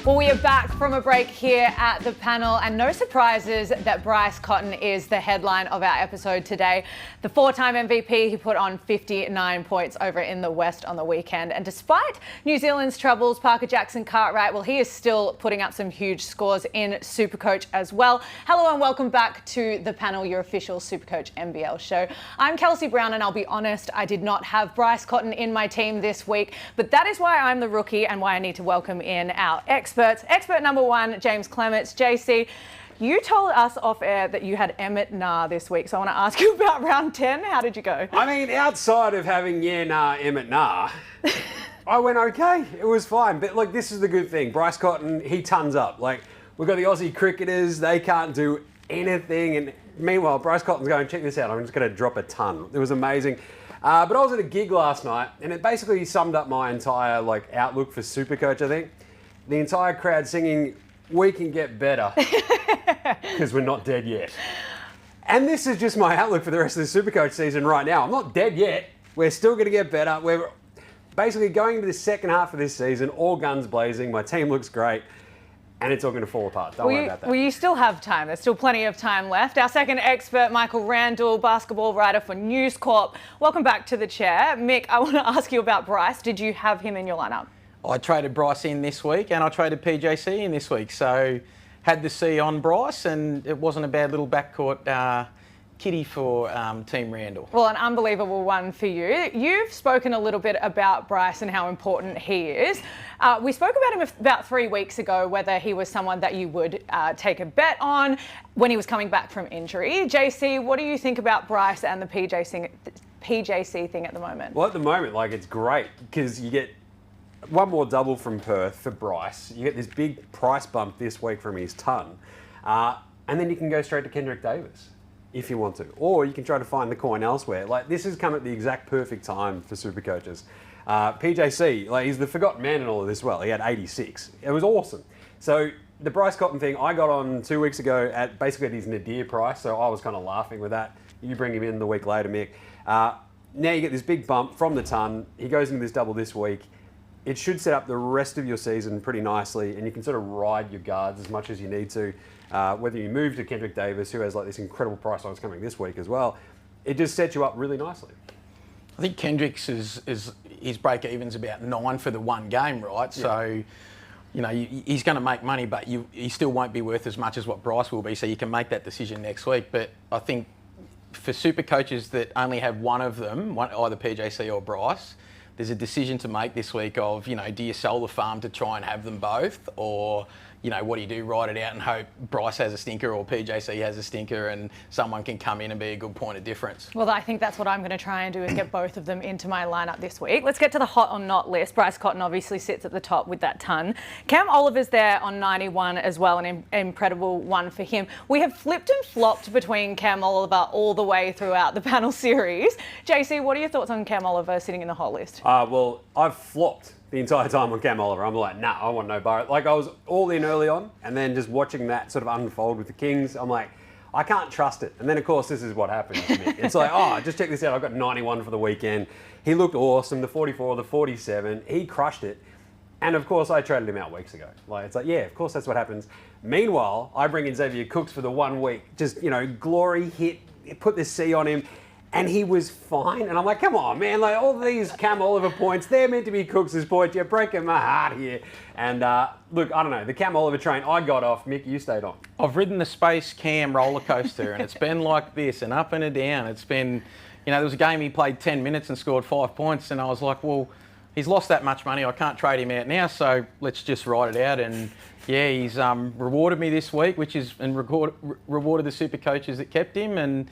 Well, we are back from a break here at the panel, and no surprises that Bryce Cotton is the headline of our episode today. The four-time MVP, he put on 59 points over in the West on the weekend. And despite New Zealand's troubles, Parker Jackson-Cartwright, well, he is still putting up some huge scores in SuperCoach as well. Hello and welcome back to the panel, your official SuperCoach NBL show. I'm Kelsey Brown, and I'll be honest, I did not have Bryce Cotton in my team this week, but that is why I'm the rookie and why I need to welcome in our experts. Expert number one, James Clements. JC, you told us off air that you had Emmett Nah this week, so I want to ask you about round 10. How did you go? I mean, outside of having Emmett Nah, I went okay. It was fine. But look, this is the good thing. Bryce Cotton, he tons up. Like, we've got the Aussie cricketers, they can't do anything. And meanwhile, Bryce Cotton's going, check this out, I'm just going to drop a ton. It was amazing. But I was at a gig last night, and it basically summed up my entire outlook for SuperCoach, I think. The entire crowd singing, "We can get better," because we're not dead yet. And this is just my outlook for the rest of the SuperCoach season right now. I'm not dead yet. We're still going to get better. We're basically going into the second half of this season, all guns blazing. My team looks great, and it's all going to fall apart. Don't worry about that. Well, you still have time. There's still plenty of time left. Our second expert, Michael Randall, basketball writer for News Corp. Welcome back to the chair. Mick, I want to ask you about Bryce. Did you have him in your lineup? I traded Bryce in this week and I traded PJC in this week. So had the C on Bryce, and it wasn't a bad little backcourt kitty for Team Randall. Well, an unbelievable one for you. You've spoken a little bit about Bryce and how important he is. We spoke about him about 3 weeks ago, whether he was someone that you would take a bet on when he was coming back from injury. JC, what do you think about Bryce and the PJC thing at the moment? Well, at the moment, it's great because you get one more double from Perth for Bryce. You get this big price bump this week from his ton. And then you can go straight to Kendrick Davis if you want to. Or you can try to find the coin elsewhere. This has come at the exact perfect time for SuperCoaches. PJC, he's the forgotten man in all of this. Well, he had 86. It was awesome. So the Bryce Cotton thing, I got on 2 weeks ago at basically at his nadir price. So I was kind of laughing with that. You bring him in the week later, Mick. Now you get this big bump from the ton. He goes into this double this week. It should set up the rest of your season pretty nicely, and you can sort of ride your guards as much as you need to. Whether you move to Kendrick Davis, who has this incredible price lines coming this week as well, it just sets you up really nicely. I think Kendrick's his break even's about 9 for the one game, right? Yeah. So, he's going to make money, but he still won't be worth as much as what Bryce will be. So you can make that decision next week. But I think for super coaches that only have one of them, either PJC or Bryce, there's a decision to make this week of, do you sell the farm to try and have them both, or, what do you do, ride it out and hope Bryce has a stinker or PJC has a stinker and someone can come in and be a good point of difference? Well, I think that's what I'm going to try and do, is get both of them into my lineup this week. Let's get to the hot or not list. Bryce Cotton obviously sits at the top with that ton. Cam Oliver's there on 91 as well, an incredible one for him. We have flipped and flopped between Cam Oliver all the way throughout the panel series. JC, what are your thoughts on Cam Oliver sitting in the hot list? Well, I've flopped the entire time on Cam Oliver. I'm like, nah, I want no bar. I was all in early on, and then just watching that sort of unfold with the Kings, I'm like, I can't trust it. And then, of course, this is what happens to me. It's like, just check this out. I got 91 for the weekend. He looked awesome. The 44, the 47, he crushed it. And, of course, I traded him out weeks ago. It's like, yeah, of course, that's what happens. Meanwhile, I bring in Xavier Cooks for the 1 week. Just, glory hit, put the C on him. And he was fine. And I'm like, come on, man. All these Cam Oliver points, they're meant to be Cooks' points. You're breaking my heart here. And look, I don't know. The Cam Oliver train, I got off. Mick, you stayed on. I've ridden the Space Cam roller coaster, and it's been like this, and up and a down. It's been, there was a game he played 10 minutes and scored 5 points. And I was like, well, he's lost that much money. I can't trade him out now. So let's just ride it out. And yeah, he's rewarded me this week, and rewarded the super coaches that kept him. And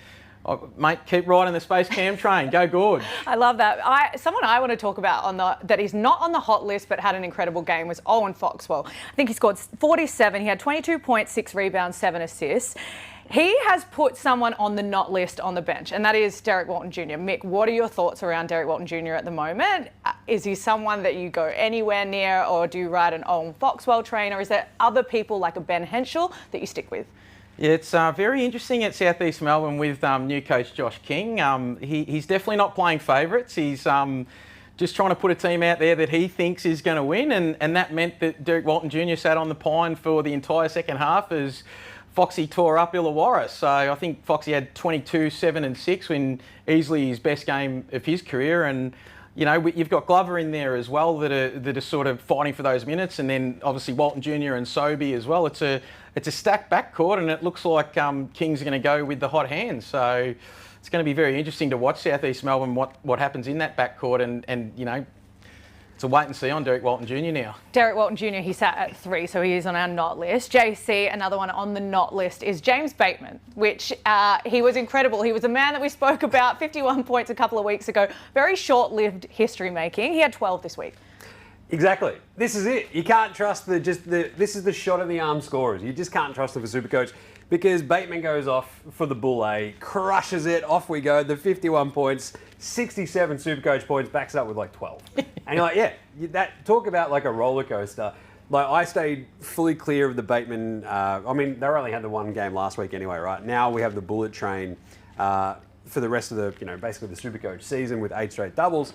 mate, keep riding the Space Cam train. Go good. I love that. Someone I want to talk about that is not on the hot list but had an incredible game was Owen Foxwell. I think he scored 47. He had 22 points, 6 rebounds, 7 assists. He has put someone on the not list on the bench, and that is Derek Walton Jr. Mick, what are your thoughts around Derek Walton Jr. at the moment? Is he someone that you go anywhere near, or do you ride an Owen Foxwell train, or is there other people like a Ben Henschel that you stick with? Yeah, it's very interesting at South East Melbourne with new coach Josh King. He's definitely not playing favourites. He's just trying to put a team out there that he thinks is going to win, and that meant that Derek Walton Jr. sat on the pine for the entire second half as Foxy tore up Illawarra. So I think Foxy had 22, 7 and 6, when easily his best game of his career. And you know, you've got Glover in there as well that are sort of fighting for those minutes, and then obviously Walton Jr. and Sobey as well. It's a stacked backcourt, and it looks like Kings are going to go with the hot hand. So it's going to be very interesting to watch South East Melbourne, what happens in that backcourt, and you know, it's a wait and see on Derek Walton Jr. now. Derek Walton Jr., he sat at 3, so he is on our not list. JC, another one on the not list is James Bateman, which he was incredible. He was a man that we spoke about, 51 points a couple of weeks ago. Very short-lived history making. He had 12 this week. Exactly. This is it. You can't trust this is the shot of the arm scorers. You just can't trust them for Supercoach, because Bateman goes off for the Bull A, crushes it, off we go. The 51 points, 67 Supercoach points, backs up with like 12. And you're like, yeah, talk about like a roller coaster. Like, I stayed fully clear of the Bateman. I mean, they only had the one game last week anyway, right? Now we have the bullet train for the rest of the, you know, basically the Supercoach season with 8 straight doubles.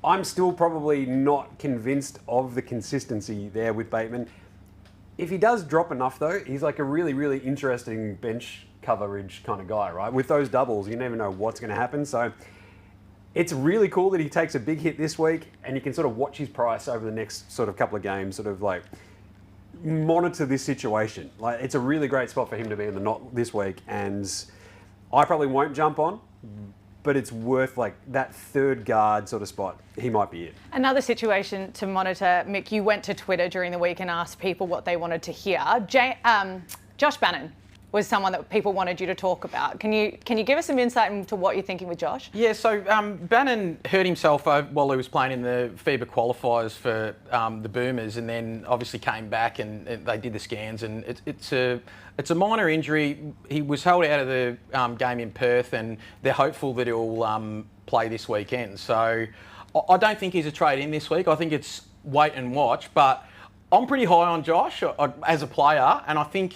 I'm still probably not convinced of the consistency there with Bateman. If he does drop enough, though, he's like a really, really interesting bench coverage kind of guy, right? With those doubles, you never know what's going to happen. So it's really cool that he takes a big hit this week, and you can sort of watch his price over the next sort of couple of games, sort of like monitor this situation. Like, it's a really great spot for him to be in the not this week, and I probably won't jump on, but it's worth like that third guard sort of spot. He might be it. Another situation to monitor, Mick, you went to Twitter during the week and asked people what they wanted to hear. Josh Bannon was someone that people wanted you to talk about. Can you give us some insight into what you're thinking with Josh? Yeah, so Bannon hurt himself while he was playing in the FIBA qualifiers for the Boomers, and then obviously came back and they did the scans, and it's a minor injury. He was held out of the game in Perth, and they're hopeful that he'll play this weekend. So I don't think he's a trade in this week. I think it's wait and watch, but I'm pretty high on Josh as a player, and I think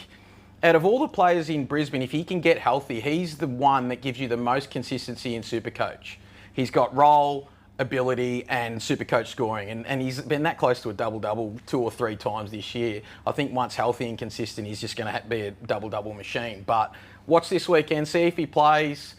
out of all the players in Brisbane, if he can get healthy, he's the one that gives you the most consistency in Supercoach. He's got role, ability, and Supercoach scoring, and he's been that close to a double-double 2 or 3 times this year. I think once healthy and consistent, he's just going to be a double-double machine. But watch this weekend, see if he plays,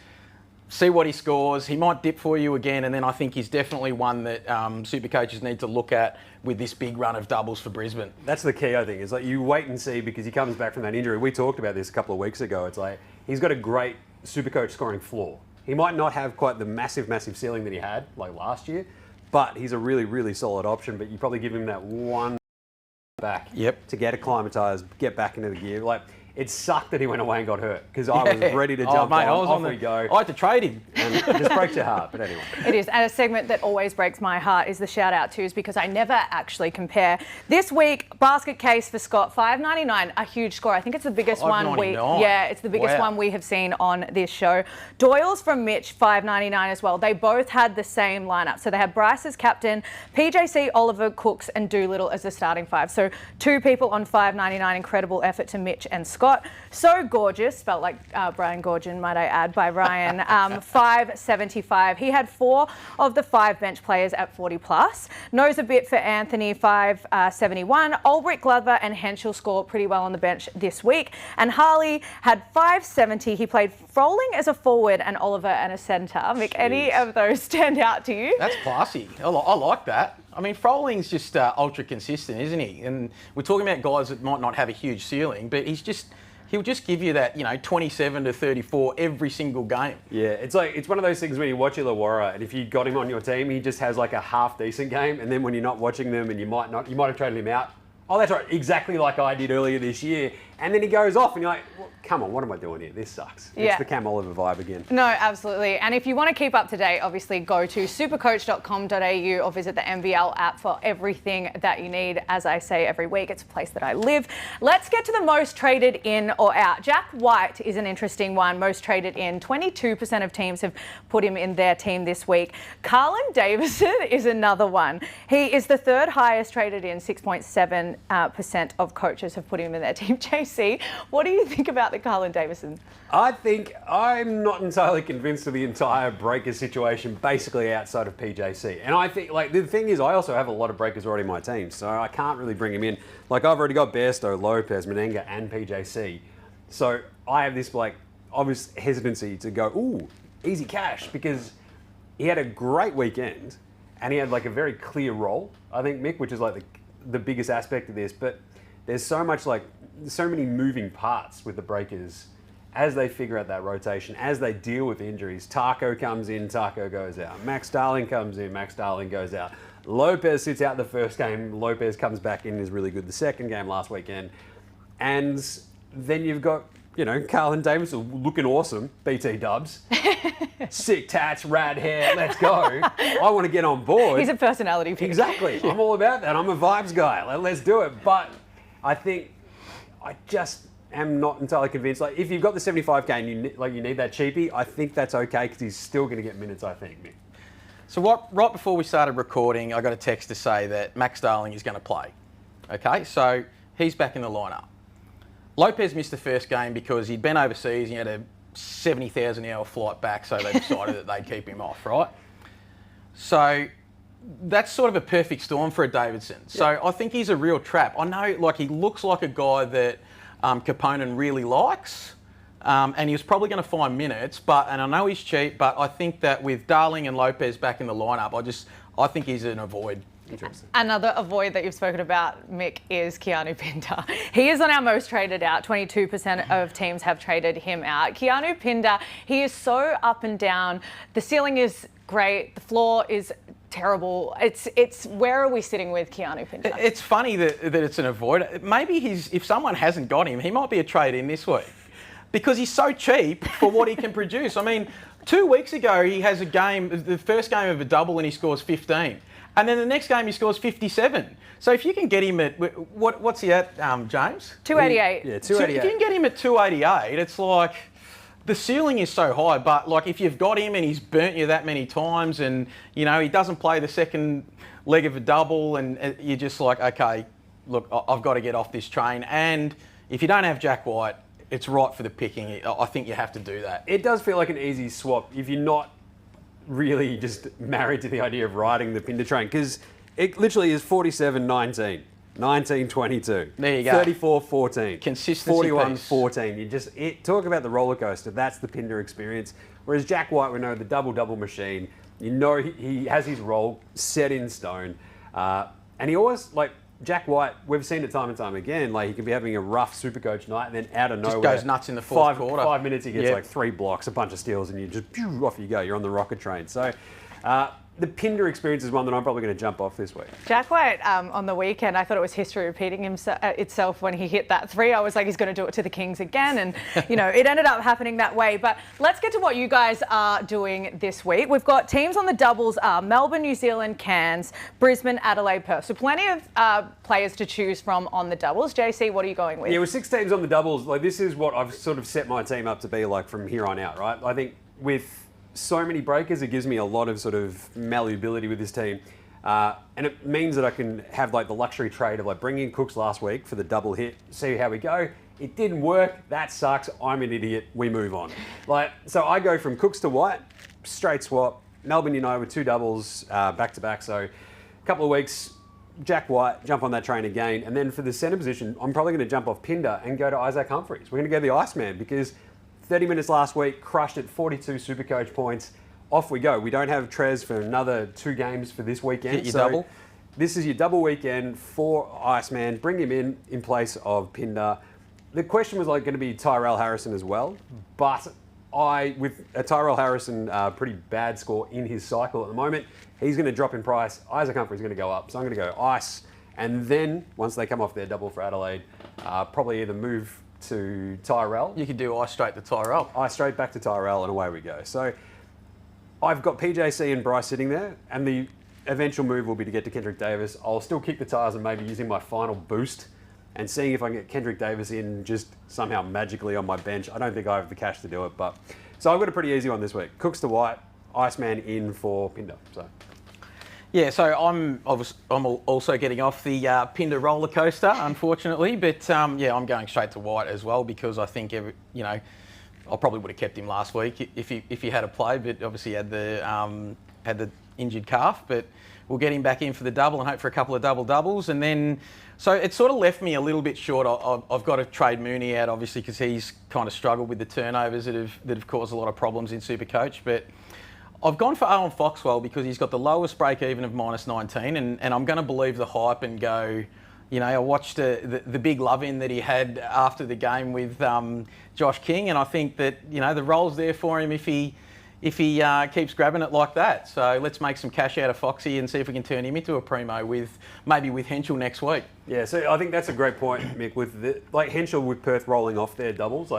see what he scores. He might dip for you again, and then I think he's definitely one that Supercoaches need to look at with this big run of doubles for Brisbane. That's the key, I think. Is like you wait and see, because he comes back from that injury. We talked about this a couple of weeks ago. It's like he's got a great Supercoach scoring floor. He might not have quite the massive ceiling that he had like last year, but he's a really, really solid option. But you probably give him that one back to get acclimatised, get back into the gear. Like, it sucked that he went away and got hurt, because I was ready to jump on. Off we go. I had to trade him. And it just breaks your heart, but anyway. It is, and a segment that always breaks my heart is the shout out twos, because I never actually compare. This week, basket case for Scott, $5.99, a huge score. I think it's the biggest one it's the biggest one we have seen on this show. Doyle's from Mitch, $5.99 as well. They both had the same lineup. So they had Bryce as captain, PJC, Oliver, Cooks, and Doolittle as the starting 5. So 2 people on $5.99. Incredible effort to Mitch and Scott. So Gorgeous, spelt like Brian Gorgian, might I add, by Ryan, $5.75. He had 4 of the 5 bench players at 40 plus. Knows a bit for Anthony, $5.71. Ulbrich, Glover, and Henschel score pretty well on the bench this week. And Harley had $5.70. He played Froling as a forward and Oliver and a centre. Mick, any of those stand out to you? That's classy. I like that. I mean, Froling's just ultra consistent, isn't he? And we're talking about guys that might not have a huge ceiling, but he'll just give you that, 27 to 34 every single game. Yeah, it's one of those things when you watch Illawarra, and if you got him on your team, he just has like a half decent game, and then when you're not watching them, and you might have traded him out. Oh, that's right, exactly like I did earlier this year. And then he goes off and you're like, well, come on, what am I doing here? This sucks. Yeah. It's the Cam Oliver vibe again. No, absolutely. And if you want to keep up to date, obviously go to supercoach.com.au or visit the NBL app for everything that you need. As I say every week, it's a place that I live. Let's get to the most traded in or out. Jack White is an interesting one, most traded in. 22% of teams have put him in their team this week. Carlin Davison is another one. He is the 3rd highest traded in, 6.7% of coaches have put him in their team. JC, JC, what do you think about the Carlin Davison? I'm not entirely convinced of the entire breaker situation, basically outside of PJC. And I think, like, the thing is, I also have a lot of breakers already in my team, so I can't really bring him in. Like, I've already got Bairstow, Lopez, Menenga, and PJC. So I have this, like, obvious hesitancy to go, ooh, easy cash, because he had a great weekend, and he had, like, a very clear role, I think, Mick, which is, like, the biggest aspect of this. But there's so much, like, so many moving parts with the breakers as they figure out that rotation, as they deal with injuries. Taco comes in, Taco goes out. Max Darling comes in, Max Darling goes out. Lopez sits out the first game, Lopez comes back in, is really good the second game last weekend. And then you've got, you know, Carlin Davison looking awesome, BT dubs. Sick tats, rad hair, let's go. I want to get on board. He's a personality pick. Exactly. I'm all about that. I'm a vibes guy. Let's do it. But I think I just am not entirely convinced. Like, if you've got the 75k and you need that cheapie, I think that's okay because he's still going to get minutes, I think, Mick. So right before we started recording, I got a text to say that Max Darling is going to play. Okay, so he's back in the lineup. Lopez missed the first game because he'd been overseas and he had a 70,000 hour flight back, so they decided that they'd keep him off, right? So that's sort of a perfect storm for a Davidson. So Yeah. I think he's a real trap. I know, like, he looks like a guy that Kaponen really likes, and he was probably going to find minutes, and I know he's cheap, but I think that with Darling and Lopez back in the lineup, I think he's an avoid. Interesting. Another avoid that you've spoken about, Mick, is Keanu Pinder. He is on our most traded out. 22% of teams have traded him out. Keanu Pinder, he is so up and down. The ceiling is great. The floor is terrible. It's where are we sitting with Keanu Pinder? It's funny that it's an avoid. Maybe if someone hasn't got him, he might be a trade in this week because he's so cheap for what he can produce. I mean, 2 weeks ago, he has a game, the first game of a double, and he scores 15. And then the next game he scores 57. So if you can get him at, what's he at, James? 288. Yeah, So 288. if you can get him at 288, it's like, the ceiling is so high, but like if you've got him and he's burnt you that many times and, you know, he doesn't play the second leg of a double and you're just like, okay, look, I've got to get off this train. And if you don't have Jack White, it's right for the picking. I think you have to do that. It does feel like an easy swap if you're not really just married to the idea of riding the Pinder train, because it literally is 47-19, 19-22, There you go. 34-14, Consistency 41-14. You just talk about the roller coaster. That's the Pinder experience. Whereas Jack White, we know the double machine. You know he has his role set in stone, and he always, like, Jack White, we've seen it time and time again, like, he can be having a rough SuperCoach night and then out of nowhere, goes nuts in the fourth quarter. 5 minutes he gets Yep. like 3 blocks, a bunch of steals, and you just off you go. You're on the rocket train. So the Pinder experience is one that I'm probably going to jump off this week. Jack White on the weekend, I thought it was history repeating itself when he hit that 3. I was like, he's going to do it to the Kings again. And, you know, it ended up happening that way. But let's get to what you guys are doing this week. We've got teams on the doubles are Melbourne, New Zealand, Cairns, Brisbane, Adelaide, Perth. So plenty of players to choose from on the doubles. JC, what are you going with? Yeah, with 6 teams on the doubles, like, this is what I've sort of set my team up to be like from here on out, right? I think with so many breakers, it gives me a lot of sort of malleability with this team. And it means that I can have like the luxury trade of like bringing in Cooks last week for the double hit, see how we go. It didn't work, that sucks, I'm an idiot, we move on. Like, so I go from Cooks to White, straight swap, Melbourne United with 2 doubles back to back. So a couple of weeks, Jack White, jump on that train again. And then for the centre position, I'm probably going to jump off Pinder and go to Isaac Humphries. We're going to go the Iceman because 30 minutes last week, crushed at 42 SuperCoach points. Off we go. We don't have Trez for another 2 games for this weekend. Get your double. This is your double weekend for Iceman. Bring him in place of Pinder. The question was like going to be Tyrell Harrison as well, but with a Tyrell Harrison pretty bad score in his cycle at the moment, he's going to drop in price. Isaac Humphries is going to go up, so I'm going to go Ice. And then once they come off their double for Adelaide, probably either move to Tyrell. You could do Ice straight to Tyrell. Ice straight back to Tyrell, and away we go. So I've got PJC and Bryce sitting there, and the eventual move will be to get to Kendrick Davis. I'll still kick the tires and maybe using my final boost and seeing if I can get Kendrick Davis in just somehow magically on my bench. I don't think I have the cash to do it, but so I've got a pretty easy one this week. Cooks to White, Iceman in for Pinder. So Yeah, so I'm also getting off the Pinder roller coaster, unfortunately, but yeah, I'm going straight to White as well because I think I probably would have kept him last week if he had a play, but obviously had the injured calf. But we'll get him back in for the double and hope for a couple of doubles, and then so it sort of left me a little bit short. I've got to trade Mooney out obviously because he's kind of struggled with the turnovers that have caused a lot of problems in SuperCoach, but I've gone for Owen Foxwell because he's got the lowest break even of -19, and I'm going to believe the hype and go. I watched the big love-in that he had after the game with Josh King, and I think that the role's there for him if he keeps grabbing it like that. So let's make some cash out of Foxy and see if we can turn him into a primo maybe with Henschel next week. Yeah, so I think that's a great point, Mick. With Henschel with Perth rolling off their doubles,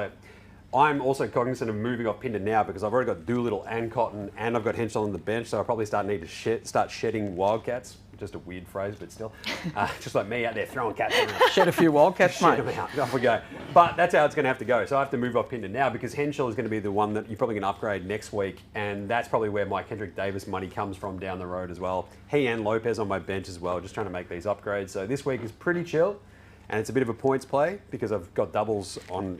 I'm also cognizant of moving off Pinder now because I've already got Doolittle and Cotton and I've got Henschel on the bench, so I probably need to start shedding Wildcats. Just a weird phrase, but still. Just like me out there throwing cats around. Shed a few Wildcats, mate. Shed them out. Off we go. But that's how it's going to have to go. So I have to move off Pinder now because Henschel is going to be the one that you're probably going to upgrade next week, and that's probably where my Kendrick Davis money comes from down the road as well. He and Lopez on my bench as well, just trying to make these upgrades. So this week is pretty chill, and it's a bit of a points play because I've got doubles on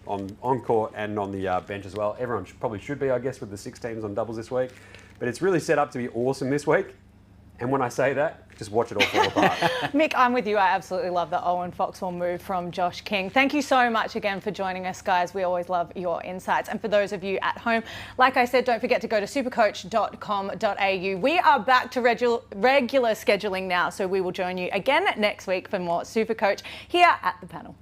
on court and on the bench as well. Everyone probably should be, I guess, with the 6 teams on doubles this week. But it's really set up to be awesome this week. And when I say that, just watch it all fall apart. Mick, I'm with you. I absolutely love the Owen Foxwell move from Josh King. Thank you so much again for joining us, guys. We always love your insights. And for those of you at home, like I said, don't forget to go to supercoach.com.au. We are back to regular scheduling now, so we will join you again next week for more SuperCoach here at the panel.